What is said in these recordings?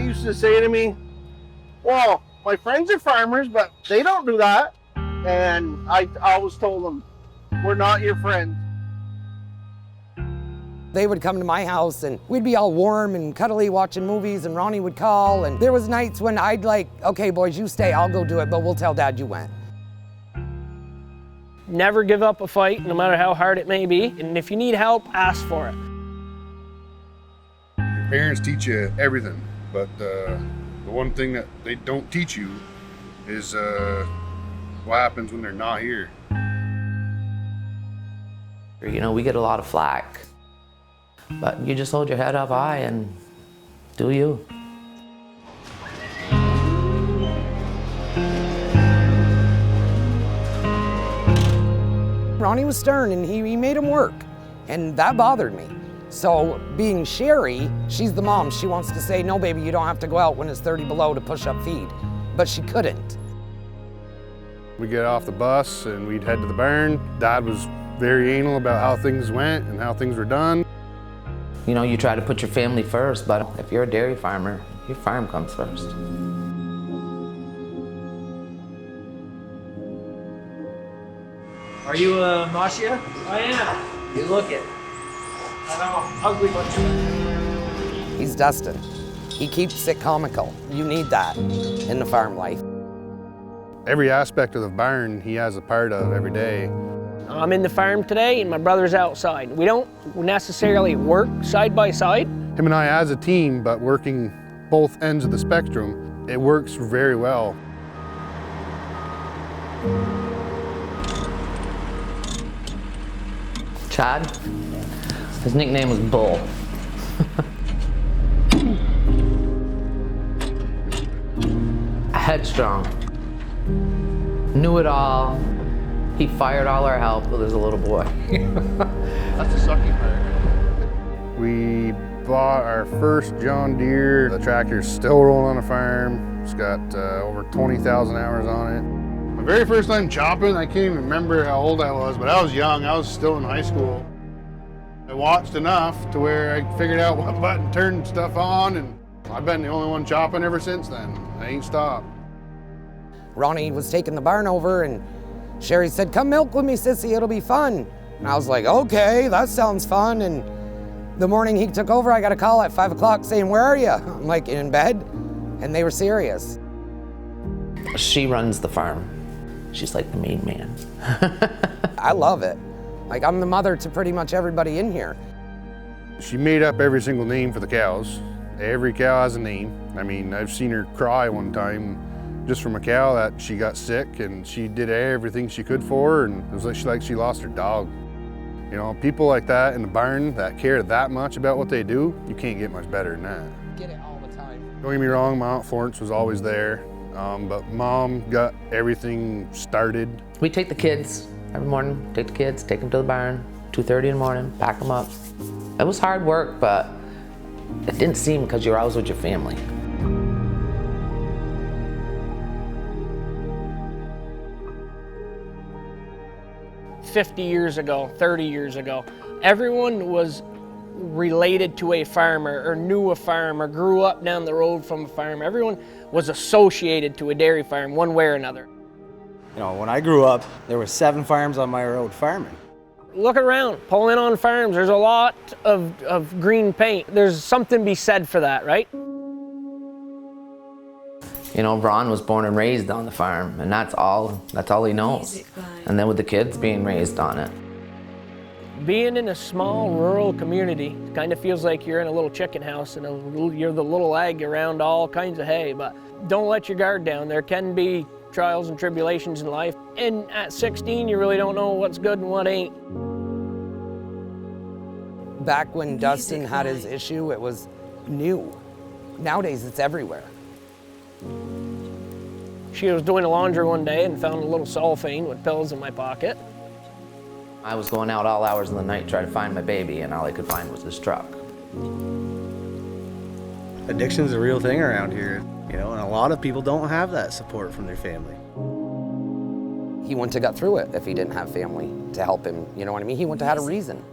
used to say to me, well, my friends are farmers, but they don't do that. And I always told them, we're not your friends. They would come to my house and we'd be all warm and cuddly watching movies, and Ronnie would call, and there was nights when I'd like, okay boys, you stay, I'll go do it, but we'll tell Dad you went. Never give up a fight, no matter how hard it may be, and if you need help, ask for it. Your parents teach you everything, but the one thing that they don't teach you is what happens when they're not here. You know, we get a lot of flack, but you just hold your head up high and do you. Ronnie was stern and he made him work, and that bothered me. So being Sherry, she's the mom, she wants to say, no baby, you don't have to go out when it's 30 below to push up feed, but she couldn't. We'd get off the bus and we'd head to the barn. Dad was very anal about how things went and how things were done. You know, you try to put your family first, but if you're a dairy farmer, your farm comes first. Are you a Machia? I am. You look it. I know, ugly bunch of it. He's Dustin. He keeps it comical. You need that in the farm life. Every aspect of the barn he has a part of every day. I'm in the farm today and my brother's outside. We don't necessarily work side by side. Him and I as a team, but working both ends of the spectrum, it works very well. Chad, his nickname was Bull. Headstrong, knew it all. He fired all our help with his little boy. That's the sucky part. We bought our first John Deere. The tractor's still rolling on the farm. It's got over 20,000 hours on it. My very first time chopping, I can't even remember how old I was, but I was young. I was still in high school. I watched enough to where I figured out what button turned stuff on, and I've been the only one chopping ever since then. I ain't stopped. Ronnie was taking the barn over and Sherry said, come milk with me, sissy, it'll be fun. And I was like, okay, that sounds fun. And the morning he took over, I got a call at 5 o'clock saying, where are you? I'm like, in bed. And they were serious. She runs the farm. She's like the main man. I love it. Like, I'm the mother to pretty much everybody in here. She made up every single name for the cows. Every cow has a name. I mean, I've seen her cry one time just from a cow that she got sick, and she did everything she could for her, and it was like she lost her dog. You know, people like that in the barn that care that much about what they do, you can't get much better than that. Get it all the time. Don't get me wrong, my Aunt Florence was always there, but Mom got everything started. We take the kids every morning, take them to the barn, 2:30 in the morning, pack them up. It was hard work, but it didn't seem because you're always with your family. "50 years ago, 30 years ago, everyone was related to a farmer or knew a farm or grew up down the road from a farm. Everyone was associated to a dairy farm one way or another. You know, when I grew up, there were 7 farms on my road farming. Look around, pull in on farms, there's a lot of green paint. There's something to be said for that, right? You know, Ron was born and raised on the farm, and that's all he knows. And then with the kids being raised on it. Being in a small rural community kind of feels like you're in a little chicken house and you're the little egg around all kinds of hay, but don't let your guard down. There can be trials and tribulations in life, and at 16 you really don't know what's good and what ain't. Back when Dustin had his issue, it was new. Nowadays it's everywhere. She was doing the laundry one day and found a little cellophane with pills in my pocket. I was going out all hours of the night trying to find my baby, and all I could find was this truck. Addiction's a real thing around here, you know, and a lot of people don't have that support from their family. He wouldn't have got through it if he didn't have family to help him, you know what I mean? He wouldn't have had a reason.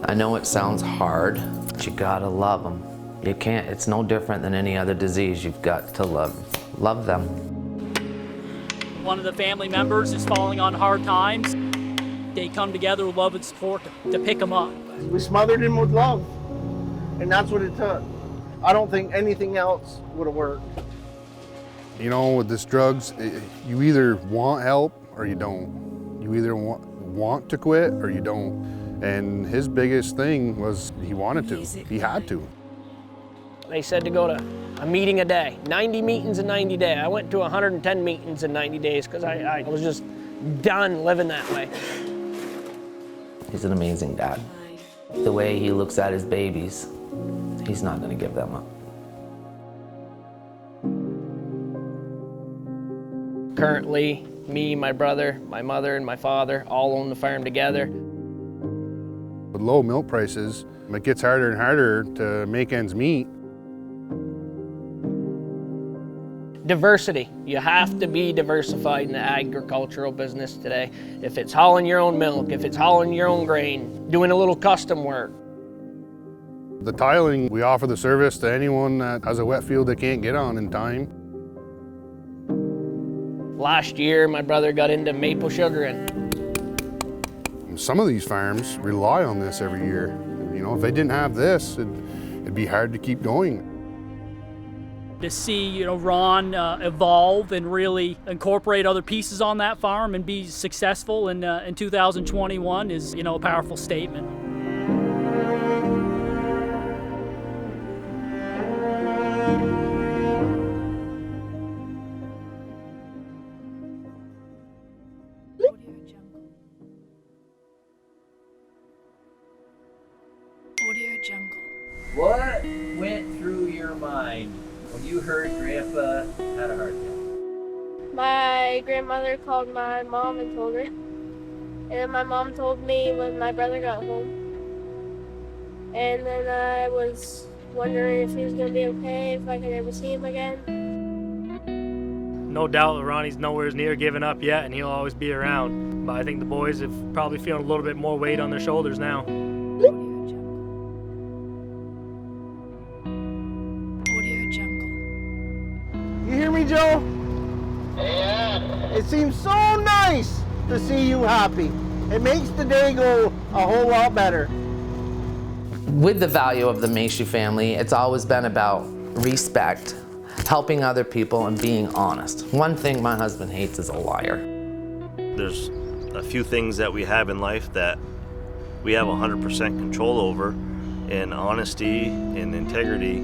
I know it sounds hard, but you gotta love them. You can't, it's no different than any other disease. You've got to love them. One of the family members is falling on hard times. They come together with love and support to pick them up. We smothered him with love, and that's what it took. I don't think anything else would have worked. You know, with this drugs, you either want help or you don't. You either want to quit or you don't. And his biggest thing was he wanted to. He had to. They said to go to a meeting a day, 90 meetings in 90 days. I went to 110 meetings in 90 days because I was just done living that way. He's an amazing dad. The way he looks at his babies, he's not going to give them up. Currently, me, my brother, my mother, and my father all own the farm together. With low milk prices, it gets harder and harder to make ends meet. Diversity. You have to be diversified in the agricultural business today. If it's hauling your own milk, if it's hauling your own grain, doing a little custom work. The tiling, we offer the service to anyone that has a wet field they can't get on in time. Last year, my brother got into maple sugaring. Some of these farms rely on this every year. You know, if they didn't have this, it'd be hard to keep going. To see, Ron evolve and really incorporate other pieces on that farm and be successful in 2021 is, a powerful statement. What went through your mind when you heard Grandpa had a heart attack? My grandmother called my mom and told her. And then my mom told me when my brother got home. And then I was wondering if he was going to be okay, if I could ever see him again. No doubt that Ronnie's nowhere near giving up yet, and he'll always be around. But I think the boys have probably feeling a little bit more weight on their shoulders now. You hear me, Joe? Yeah. It seems so nice to see you happy. It makes the day go a whole lot better. With the value of the Machia family, it's always been about respect, helping other people, and being honest. One thing my husband hates is a liar. There's a few things that we have in life that we have 100% control over, and honesty and integrity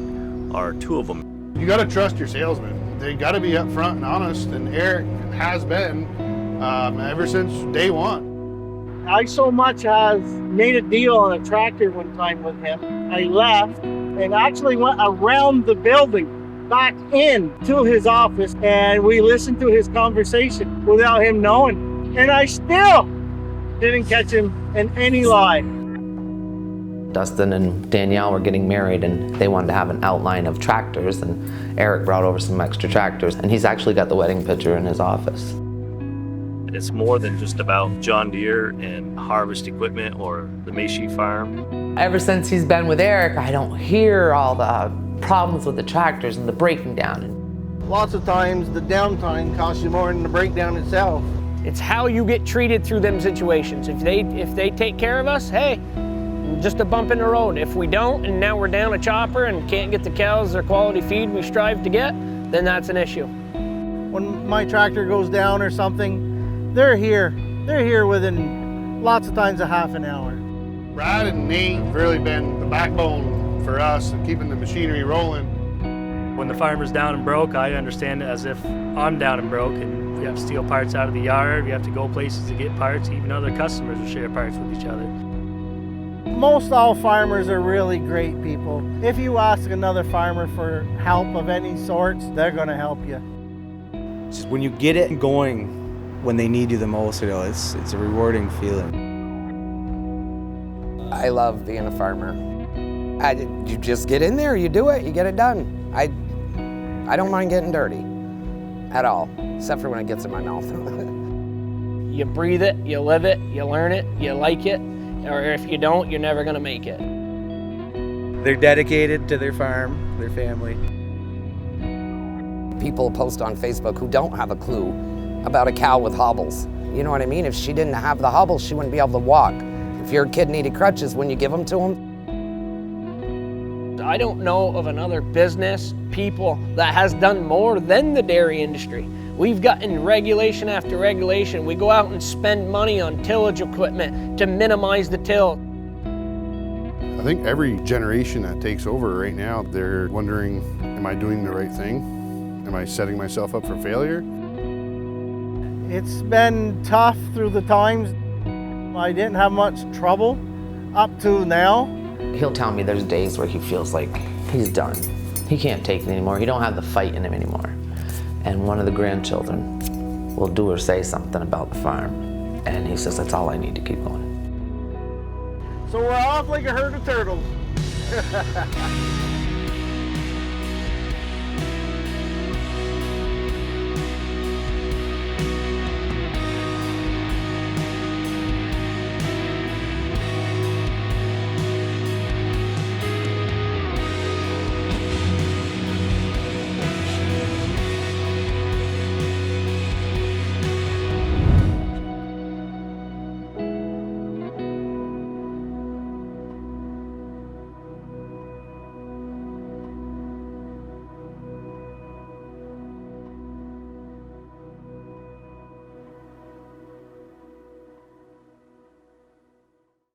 are two of them. You gotta trust your salesmen. They gotta be upfront and honest, and Eric has been ever since day one. I so much as made a deal on a tractor one time with him. I left and actually went around the building back in to his office, and we listened to his conversation without him knowing. And I still didn't catch him in any lie. Dustin and Danielle were getting married, and they wanted to have an outline of tractors, and Eric brought over some extra tractors, and he's actually got the wedding picture in his office. It's more than just about John Deere and harvest equipment or the Machia Farm. Ever since he's been with Eric, I don't hear all the problems with the tractors and the breaking down. Lots of times the downtime costs you more than the breakdown itself. It's how you get treated through them situations. If they take care of us, hey, just a bump in the road. If we don't, and now we're down a chopper and can't get the cows their quality feed we strive to get, then that's an issue. When my tractor goes down or something, they're here. They're here within lots of times a half an hour. Brad and Nate have really been the backbone for us and keeping the machinery rolling. When the farmer's down and broke, I understand it as if I'm down and broke, and we have to steal parts out of the yard, we have to go places to get parts, even other customers will share parts with each other. Most all farmers are really great people. If you ask another farmer for help of any sorts, they're going to help you. Just when you get it going, when they need you the most, it's a rewarding feeling. I love being a farmer. You just get in there, you do it, you get it done. I don't mind getting dirty at all, except for when it gets in my mouth. You breathe it, you live it, you learn it, you like it, or if you don't, you're never gonna make it. They're dedicated to their farm, their family. People post on Facebook who don't have a clue about a cow with hobbles. You know what I mean? If she didn't have the hobbles, she wouldn't be able to walk. If your kid needed crutches, when you give them to them? I don't know of another business, people that has done more than the dairy industry. We've gotten regulation after regulation. We go out and spend money on tillage equipment to minimize the till. I think every generation that takes over right now, they're wondering, am I doing the right thing? Am I setting myself up for failure? It's been tough through the times. I didn't have much trouble up to now. He'll tell me there's days where he feels like he's done. He can't take it anymore. He don't have the fight in him anymore. And one of the grandchildren will do or say something about the farm. And he says, that's all I need to keep going. So we're off like a herd of turtles.